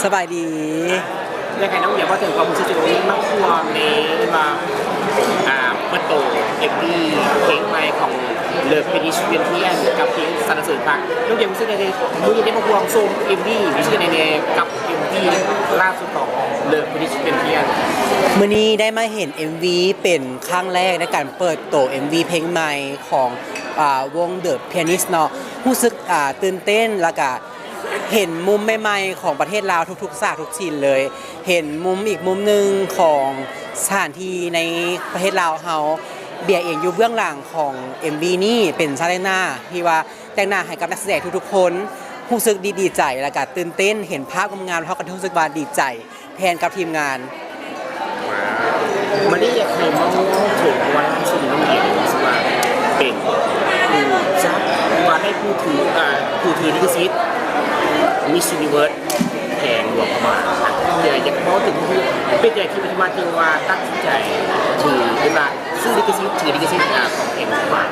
สบายดียังไงน้องเดี๋ยวพอถึงความรู้สึกนี้มากควรในว่าเปิดโตเอ็มดีเพลงใหม่ของเลิฟเป็นอิชเวียนเทียนกับเพลงสรรเสริญพักน้องเดี๋ยวรู้สึกในมือได้มาควงโซมเอ็มดีรู้สึกในกับเอ็มดีล่าสุดของเลิฟเป็นอิชเวียนเทียนมื้อนี้ได้มาเห็น MV เป็นครั้งแรกในการเปิดโต MV เพลงใหม่ของวง The Pianist เนาะรู้สึกตื่นเต้นแล้วก็เห็นมุมใหม่ๆของประเทศลาวทุกๆฉากทุกชิ้นเลยเห็นมุมอีกมุมหนึ่งของสถานที่ในประเทศลาวเฮาเบียร์เองอยู่เบื้องหลังของ MV นี่เป็นซาเลน่าที่ว่าแต่งหน้าให้กับนักแสดงทุกๆคนรู้สึกดีใจแล้วก็ตื่นเต้นเห็นภาพงามๆเฮาก็รู้สึกว่าดีใจแทนกับทีมงานมันนี่อยากให้มาถึงวันที่น้องเดียวรู้สึกว่าเป็นจักว่าให้ผู้ถือลิขสิทธิ์มิสซินิเวิร์สแพงหลวงมาเดี๋ยวอยากบอกถึงเป็นอย่างที่ปฏิมาจริงว่าตั้งใจถือเวลาซื้อลิขสิทธิ์ของเองกว่า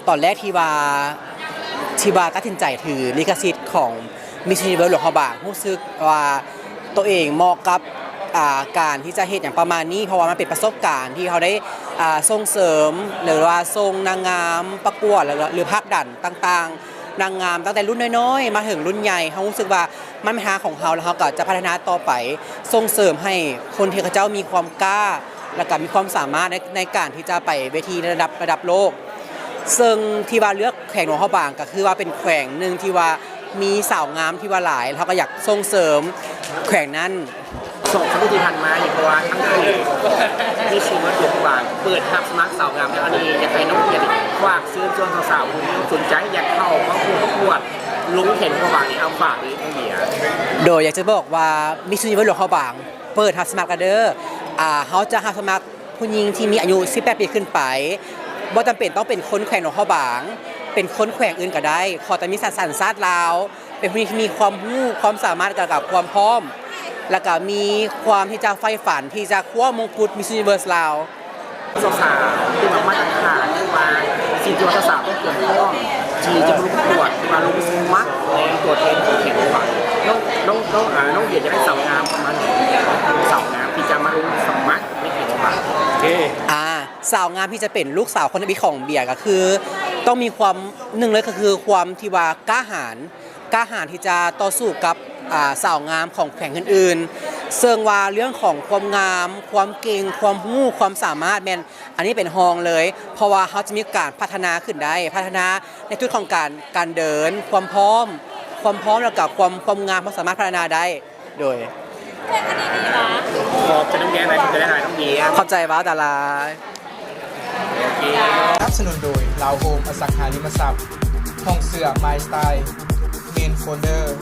ตอนแรกที่ว่าตัดสินใจถือลิขสิทธิ์ของมิสซินิเวิร์สหลวงพระบางรู้สึกว่าตัวเองเหมาะกับการที่จะเฮ็ดอย่างประมาณนี้เพราะว่ามันเป็นประสบการณ์ที่เขาได้ส่งเสริมหรือว่าส่งนางงามประกวดหรือภาคดันต่างๆนางงามตั้งแต่รุ่นน้อยๆมาถึงรุ่นใหญ่เขารู้สึกว่ามันเป็นทางของเขาแล้วเขาก็จะพัฒนาต่อไปส่งเสริมให้คนที่เขาเจ้ามีความกล้าและก็มีความสามารถในการที่จะไปเวทีระดับโลกซึ่งที่ว่าเลือกแขวงหลวงพระบางก็คือว่าเป็นแขวงหนึ่งที่ว่ามีสาวงามที่ว่าหลายเขาก็อยากส่งเสริมแขวงนั้นส่งคำที่ทันมาอย่างเพราะว่าทั้งคืนมีชีวิตหลวงพระบางเปิดทับสมัครสาวงามแล้วอันนี้อยากให้น้องเกียรติฝากซื้อชวนสาวๆคนสนใจอยากเข้ามาประกวดลุงเห็นพระบางนี่เอาฝากนี้ต้องเบียร์โดยอยากจะบอกว่ามิสซินิเวิร์สหลวงพระบางเปิดทับสมัครกันเด้อเขาจะทับสมัครผู้หญิงที่มีอายุ18 ปีขึ้นไปบ่จำเป็นต้องเป็นคนแขวงหลวงพระบางเป็นคนแขวงอื่นก็ได้ขอแต่มีสัญชาติลาวเป็นผู้หญิงที่มีความรู้ความสามารถกับความพร้อมแล้วก็มีความที่จะใฝ่ฝันที่จะคว้ามงกุฎมิสซินิเวิร์สลาวสาวๆที่มาตรฐานที่มาสิ่งที่สาวๆต้องเกี่ยวข้องที่จะมาประกวดมาลงสมัครในตัวเทนของแข่งขันน้องเดียจะได้สาวงามประมาณสาวงามที่จะมาลงสมัครในแข่งขันสาวงามที่จะเป็นลูกสาวคนที่ของเบียร์ก็คือต้องมีความหนึ่งเลยก็คือความที่ว่ากล้าหาญที่จะต่อสู้กับสาวงามของแข่งอื่นๆซึ่งว่าเรื่องของความงามความเก่งความรู้ความสามารถแมนอันนี้เป็นฮองเลยเพราะว่าเขาจะมีการพัฒนาขึ้นได้พัฒนาในทุกของการเดินความพร้อมแล้วกับความงามความสามารถพัฒนาได้โดยขอบจะต้องแย่ไหมจะได้หน่อยต้องดีเข้าใจว่าดาราสนับสนุนโดยลาวโฮมอสังหาริมทรัพย์ห้องเสื้อไมสไตล์เมนโฟลเดอร์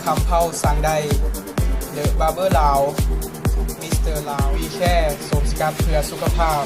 คำเผาสั่งได้เดอะบาร์เบอร์ลาวมิสเตอร์ลาววีแช่สมสกัดเพื่อสุขภาพ